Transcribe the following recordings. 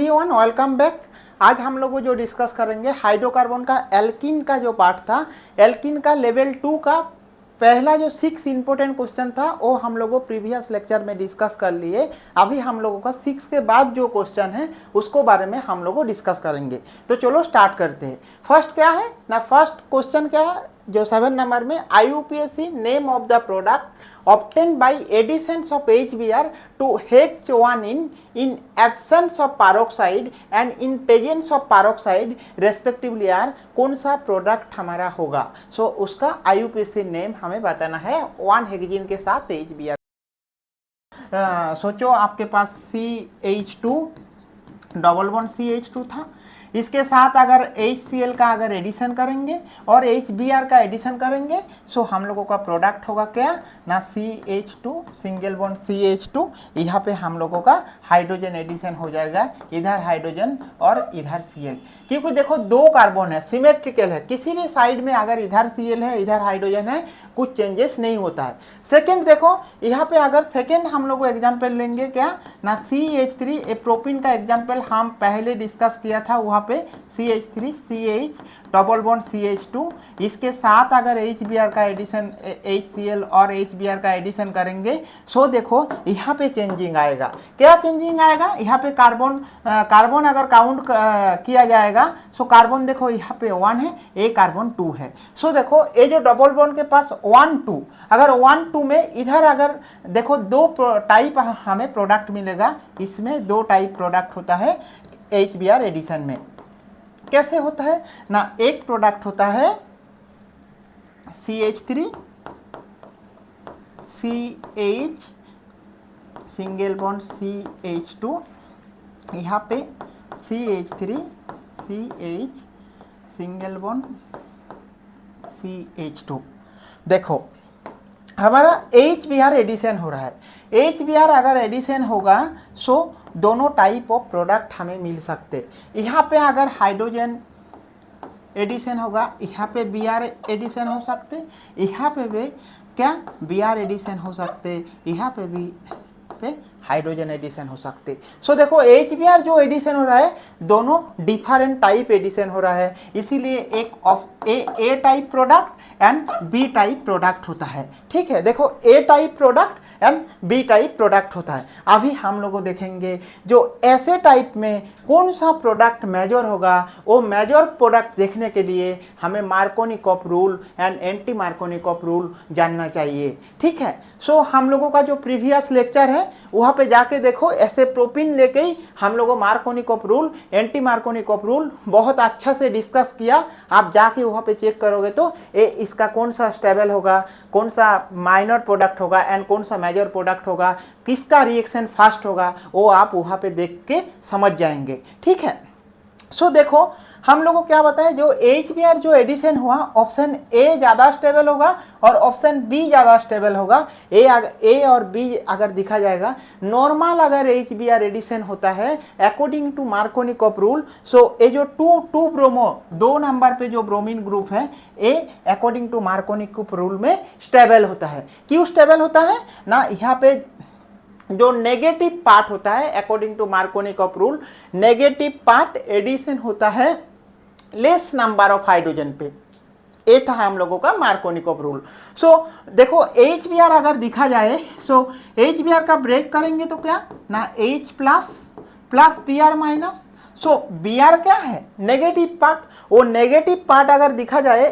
Everyone, welcome back. आज हम लोग जो डिस्कस करेंगे हाइड्रोकार्बन का एल्कीन का जो पार्ट था, एल्कीन का लेवल 2 का पहला जो 6 इंपॉर्टेंट क्वेश्चन था वो हम लोगों प्रीवियस लेक्चर में डिस्कस कर लिए। अभी हम लोगों का 6 के बाद जो क्वेश्चन है उसको बारे में हम लोग डिस्कस करेंगे। तो चलो स्टार्ट करते हैं। फर्स्ट क्या है ना, फर्स्ट क्वेश्चन क्या है जो 7 नंबर में, IUPAC name of the product obtain by addition of HBr to H1 in absence of peroxide and in presence of peroxide respectively यार कौन सा प्रोडक्ट हमारा होगा। सो उसका IUPAC नेम हमें बताना है 1 हेक्सेन के साथ HBr। सोचो आपके पास CH2 डबल बॉन्ड CH2 था, इसके साथ अगर HCl का अगर एडिशन करेंगे और HBr का एडिशन करेंगे सो हम लोगों का प्रोडक्ट होगा क्या ना, CH2 सिंगल बॉन्ड CH2। यहाँ पे हम लोगों का हाइड्रोजन एडिशन हो जाएगा, इधर हाइड्रोजन और इधर Cl, क्योंकि देखो दो कार्बन है, सिमेट्रिकल है, किसी भी साइड में अगर इधर Cl है इधर हाइड्रोजन है कुछ चेंजेस नहीं होता है। सेकेंड देखो यहाँ पे अगर सेकेंड हम लोग एग्जाम्पल लेंगे क्या ना, CH3 ए प्रोपीन का एग्जाम्पल हम पहले डिस्कस किया था, वहाँ पे CH3 CH double bond CH2, इसके साथ अगर HBr का एडिशन HCl और HBr का एडिशन करेंगे सो देखो यहाँ पे चेंजिंग आएगा। क्या चेंजिंग आएगा, यहाँ पे कार्बन अगर काउंट किया जाएगा सो कार्बन देखो यहाँ पे 1 है, ए कार्बन 2 है। सो देखो ये जो डबल बॉन्ड के पास 1 2, अगर 1 2 में इधर अगर देखो दो टाइप हमें प्रोडक्ट मिलेगा, इसमें दो टाइप प्रोडक्ट होता है HBr एडिशन में। कैसे होता है ना, एक प्रोडक्ट होता है CH3 CH single bond CH2, यहाँ पे CH3 CH single bond CH2। देखो हमारा HBr एडिशन हो रहा है, HBr अगर एडिशन होगा सो दोनों टाइप ऑफ प्रोडक्ट हमें मिल सकते। यहाँ पे अगर हाइड्रोजन एडिशन होगा यहाँ पे Br एडिशन हो सकते, यहाँ पे भी क्या Br एडिशन हो सकते, यहाँ पे भी हाइड्रोजन एडिशन हो सकते। सो देखो HBr जो एडिशन हो रहा है दोनों डिफरेंट टाइप एडिशन हो रहा है, इसीलिए एक of A type product and B type product होता है। ठीक है, देखो A type product and B type product होता है। अभी हम लोग देखेंगे जो ऐसे टाइप में कौन सा प्रोडक्ट मेजर होगा, वो मेजर प्रोडक्ट देखने के लिए हमें Markovnikov rule and anti Markovnikov rule जानना चाहिए। ठीक है, सो हम लोगों का जो प्रीवियस लेक्चर है वहाँ पे जाके देखो, ऐसे प्रोपीन लेके ही हम लोगों Markovnikov rule anti Markovnikov rule बहुत अच्छा से डिस्कस किया। आप जाके वहाँ पे चेक करोगे तो इसका कौन सा स्टेबल होगा, कौन सा माइनर प्रोडक्ट होगा एंड कौन सा मेजर प्रोडक्ट होगा, किसका रिएक्शन फास्ट होगा, वो आप वहाँ पे देख के समझ जाएंगे। ठीक है, सो देखो हम लोगों को क्या बताया, जो HBr जो एडिशन हुआ ऑप्शन ए ज़्यादा स्टेबल होगा और ऑप्शन बी ज़्यादा स्टेबल होगा। ए और बी अगर दिखा जाएगा, नॉर्मल अगर HBr एडिशन होता है अकॉर्डिंग टू मार्कोनिकॉफ रूल, सो ये जो 2 ब्रोमो 2 नंबर पे जो ब्रोमीन ग्रुप है ए अकॉर्डिंग टू मार्कोनिकॉफ रूल में स्टेबल होता है। क्यों स्टेबल होता है ना, यहाँ पे जो नेगेटिव पार्ट होता है according to Markovnikov rule, negative part addition होता है लेस नंबर ऑफ हाइड्रोजन पे। ये था हम लोगों का मार्कोनिकॉफ रूल। सो देखो HBr अगर दिखा जाए सो HBr का ब्रेक करेंगे तो क्या ना H प्लस Br माइनस। सो Br क्या है नेगेटिव पार्ट, वो नेगेटिव पार्ट अगर दिखा जाए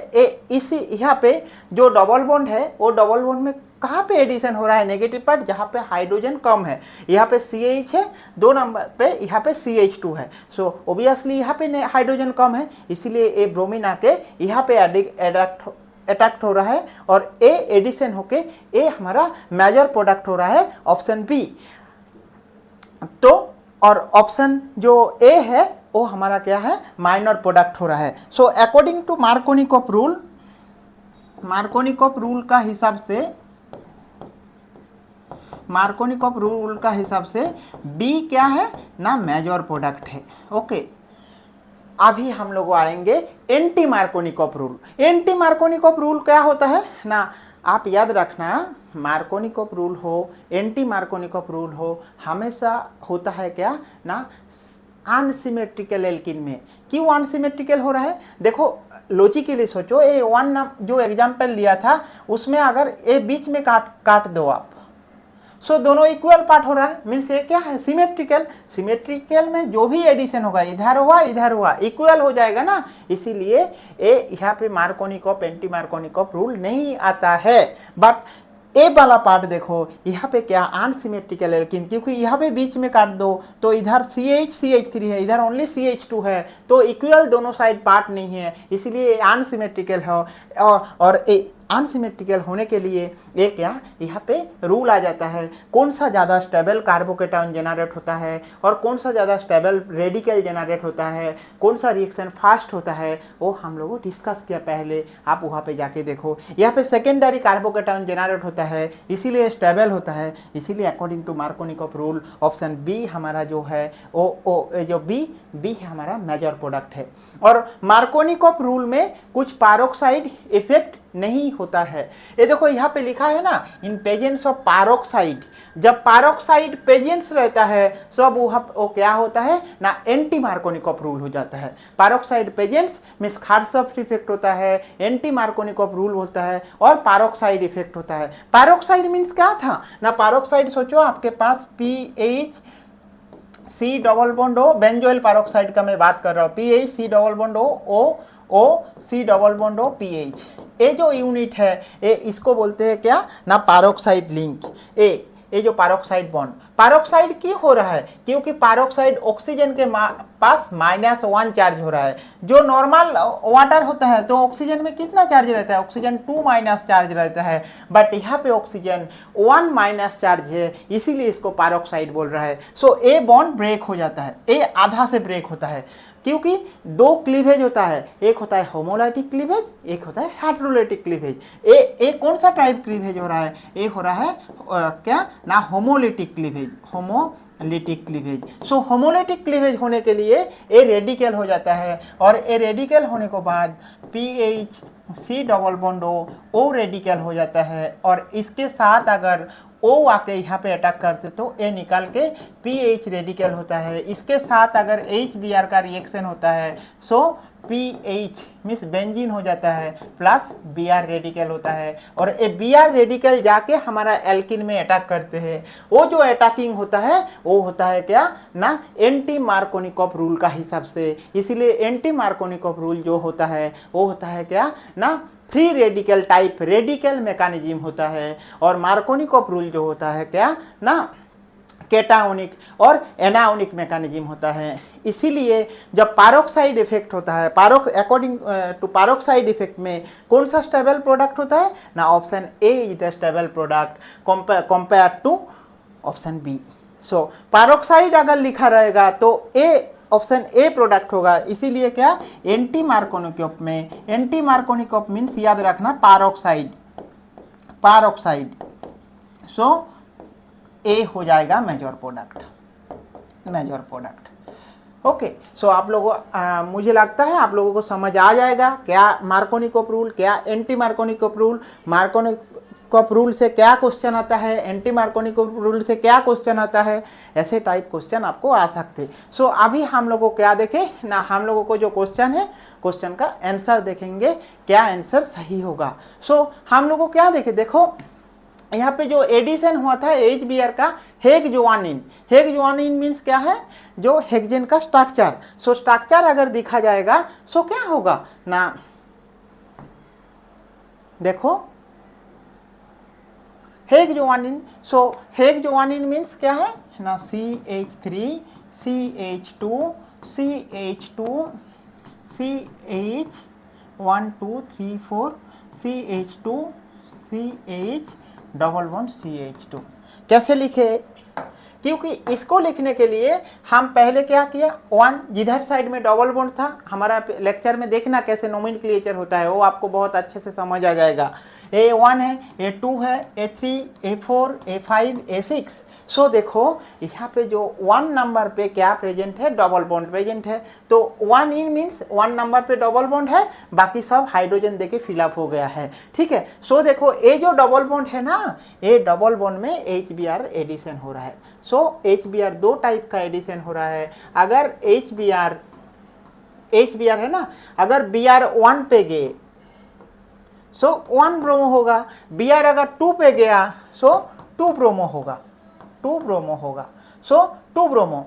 इसी यहाँ पे जो डबल बॉन्ड है वो डबल बॉन्ड में कहाँ पे एडिशन हो रहा है नेगेटिव पार्ट, जहाँ पे हाइड्रोजन कम है। यहाँ पे CH है 2 नंबर पे, यहाँ पे CH2 है। सो ओबियसली यहाँ पे हाइड्रोजन कम है, इसीलिए ए ब्रोमीन आके यहाँ पे अटैक्ट हो रहा है और ए एडिशन होके ए हमारा मेजर प्रोडक्ट हो रहा है ऑप्शन बी। तो और ऑप्शन जो ए है वो हमारा क्या है माइनर प्रोडक्ट हो रहा है। So according to Markovnikov rule का हिसाब से बी क्या है ना मेजर प्रोडक्ट है। ओके, अभी हम लोग आएंगे anti Markovnikov rule. Anti Markovnikov rule क्या होता है ना, आप याद रखना, मार्कोनिकॉफ रूल हो एंटी मार्कोनिकॉफ रूल हो हमेशा होता है क्या ना, अनसिमेट्रिकल एल्किन में। क्यों अनसिमेट्रिकल हो रहा है? देखो लॉजिकली सोचो, ए वन जो एग्जाम्पल लिया था उसमें अगर ए बीच में काट दो आप, सो दोनों इक्वल पार्ट हो रहा है, मीन्स ये क्या है? सिमेट्रिकल। सिमेट्रिकल में जो भी एडिशन होगा, इधर हुआ इक्वल हो जाएगा ना, इसीलिए ए यहाँ पे मार्कोनिकॉफ एंटी मार्कोनिकॉफ रूल नहीं आता है। बट ए वाला पार्ट देखो, यहाँ पे क्या अनसिमेट्रिकल एल्किन, क्योंकि यहाँ पे बीच में काट दो तो इधर CH3 है, इधर ओनली CH2 है, तो इक्वल दोनों साइड पार्ट नहीं है, इसलिए अनसिमेट्रिकल है। और अनसिमेट्रिकल होने के लिए ये क्या यहाँ पे रूल आ जाता है, कौन सा ज़्यादा स्टेबल कार्बोकेटायन जनरेट होता है और कौन सा ज़्यादा स्टेबल रेडिकल जनरेट होता है, कौन सा रिएक्शन फास्ट होता है, वो हम लोगों डिस्कस किया पहले, आप वहाँ पे जाके देखो। यहाँ पे सेकेंडरी कार्बोकेटायन जनरेट होता है, इसीलिए स्टेबल होता है, इसीलिए according to Markovnikov rule option B हमारा जो है जो बी हमारा मेजर प्रोडक्ट है। और मार्कोनिकॉफ रूल में कुछ पैरोक्साइड इफेक्ट नहीं होता है। ये देखो यहाँ पे लिखा है ना, इन प्रेजेंस ऑफ पैरोक्साइड, जब पैरोक्साइड प्रेजेंस रहता है सब वो क्या होता है ना, एंटी मार्कोनिकॉफ रूल हो जाता है। पैरोक्साइड प्रेजेंस मींस खारसफ इफेक्ट होता है, एंटी मार्कोनिकॉफ रूल होता है और पैरोक्साइड इफेक्ट होता है। पैरोक्साइड मींस क्या था ना, पैरोक्साइड सोचो आपके पास PH C double bond O, benzoyl peroxide का मैं बात कर रहा हूँ, PH C double bond O C double bond O PH, ये जो यूनिट है ये इसको बोलते हैं क्या ना, पैरोक्साइड लिंक। ये जो पैरोक्साइड बॉन्ड, पैरोक्साइड क्यों हो रहा है? क्योंकि पैरोक्साइड ऑक्सीजन के पास -1 चार्ज हो रहा है। जो नॉर्मल वाटर होता है तो ऑक्सीजन में कितना चार्ज रहता है? ऑक्सीजन 2- चार्ज रहता है, बट यहाँ पे ऑक्सीजन 1- चार्ज है, इसीलिए इसको पैरोक्साइड बोल रहा है। सो ए बॉन्ड ब्रेक हो जाता है, ए आधा से ब्रेक होता है, क्योंकि दो क्लीवेज होता है, एक होता है होमोलाइटिक क्लीवेज, एक होता है हेटेरोलाइटिक क्लीवेज। ए कौन सा टाइप क्लीवेज हो रहा है? ये हो रहा है क्या ना, होमोलाइटिक क्लीवेज, होमोलिटिक क्लीवेज। सो होमोलिटिक क्लीवेज होने के लिए ए रेडिकल हो जाता है, और ए रेडिकल होने के बाद PH C double bond O radical हो जाता है, और इसके साथ अगर O आके यहाँ पे अटैक करते तो ए निकाल के PH रेडिकल होता है। इसके साथ अगर HBr का रिएक्शन होता है सो PH मीन्स बेंजीन हो जाता है, प्लस Br रेडिकल होता है, और ए Br रेडिकल जाके हमारा एल्किन में अटैक करते हैं। वो जो अटैकिंग होता है वो होता है क्या ना, एंटी मार्कोनिकॉफ रूल का हिसाब से। इसीलिए एंटी मार्कोनिकॉफ रूल जो होता है वो होता है क्या ना, free radical type radical mechanism होता है, और मार्कोनिकॉफ रूल जो होता है क्या ना, कैटाओनिक और एनाओनिक मैकेनिज्म होता है। इसीलिए जब पैरोक्साइड इफेक्ट होता है, अकॉर्डिंग टू पैरोक्साइड इफेक्ट में कौन सा स्टेबल प्रोडक्ट होता है ना, option A is the stable product compare to option B. So peroxide अगर लिखा रहेगा तो ए ऑप्शन ए प्रोडक्ट होगा, इसीलिए क्या एंटी मार्कोनिकॉफ में, एंटी मार्कोनिकॉफ मीन्स याद रखना पैरोक्साइड, सो ए हो जाएगा मेजर प्रोडक्ट। ओके, सो आप लोगों मुझे लगता है आप लोगों को समझ आ जाएगा क्या मार्कोनिकॉफ रूल, क्या anti Markovnikov rule, Markovnikov rule से क्या क्वेश्चन आता है, एंटी मार्कोनिकॉफ रूल से क्या क्वेश्चन आता है, ऐसे टाइप क्वेश्चन आपको आ सकते। सो अभी हम लोगों को क्या देखें ना, हम लोगों को जो क्वेश्चन है क्वेश्चन का आंसर देखेंगे, क्या आंसर सही होगा। सो हम लोगों को क्या देखें, देखो यहाँ पे जो एडिशन हुआ था HBr का हेक्सोआनिन मीन्स क्या है, जो हेक्सेन का स्ट्रक्चर। सो स्ट्रक्चर अगर दिखा जाएगा सो क्या होगा ना, देखो हेक्सोआनिन। सो हेक्सोआनिन मीन्स क्या है ना, CH3 CH2 CH2 CH1 2 3 4 CH2 CH double bond CH2 कैसे लिखे, क्योंकि इसको लिखने के लिए हम पहले क्या किया, 1 जिधर साइड में डबल बॉन्ड था, हमारा लेक्चर में देखना कैसे नोमेनक्लेचर होता है, वो आपको बहुत अच्छे से समझ आ जाएगा। A1 है, A2 है, A3, A4, A5, A6। सो देखो यहाँ पे जो 1 नंबर पे क्या प्रेजेंट है, डबल बॉन्ड प्रेजेंट है। तो 1 इन मीन्स 1 नंबर पे डबल बॉन्ड है, बाकी सब हाइड्रोजन देके फिलअप हो गया है, ठीक है। सो देखो ये जो डबल बॉन्ड है ना, ये डबल बॉन्ड में HBr एडिशन हो रहा है। सो HBr दो टाइप का एडिशन हो रहा है। अगर HBr है ना, अगर Br1 पे गए सो 1 ब्रोमो होगा, Br अगर 2 पे गया सो 2 ब्रोमो होगा, 2 ब्रोमो होगा। सो 2 ब्रोमो,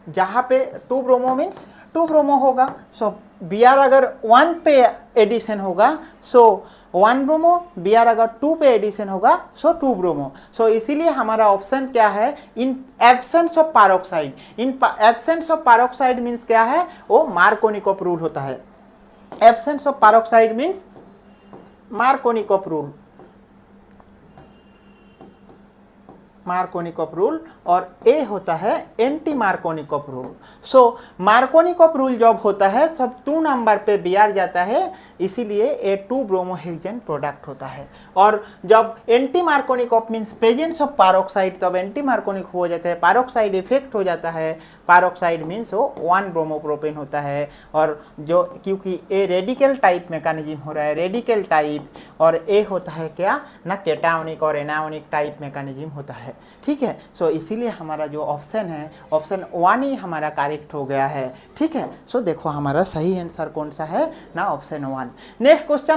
जहाँ पे 2 ब्रोमो मीन्स 2 ब्रोमो होगा। सो Br अगर 1 पे एडिशन होगा सो 1 ब्रोमो, Br अगर 2 पे एडिशन होगा सो 2 ब्रोमो। सो इसीलिए हमारा ऑप्शन क्या है, in absence of peroxide. In absence of peroxide means क्या है, वो मार्कोनिकॉफ रूल होता है। Absence of peroxide means Markovnikov rule, Markovnikov rule, और ए होता है एंटी मार्कोनिकॉफ रूल। सो मार्कोनिकॉफ रूल जब होता है तब 2 नंबर पे Br जाता है, इसीलिए ए 2 ब्रोमोहेक्सेन प्रोडक्ट होता है। और जब anti Markovnikov means presence of peroxide, तब एंटी मार्कोनिक हो जाता है, पैरोक्साइड इफेक्ट हो जाता है। पैरोक्साइड मीन्स वो 1 ब्रोमोप्रोपेन होता है। और जो क्योंकि ए रेडिकल टाइप मैकेनिज्म हो रहा है, रेडिकल टाइप, और ए होता है क्या ना, केटाओनिक और एनाओनिक टाइप मैकेनिज्म होता है, ठीक है। सो इसीलिए हमारा जो ऑप्शन है, ऑप्शन 1 ही हमारा करेक्ट हो गया है, ठीक है। सो देखो हमारा सही आंसर कौन सा है ना, ऑप्शन 1। Next question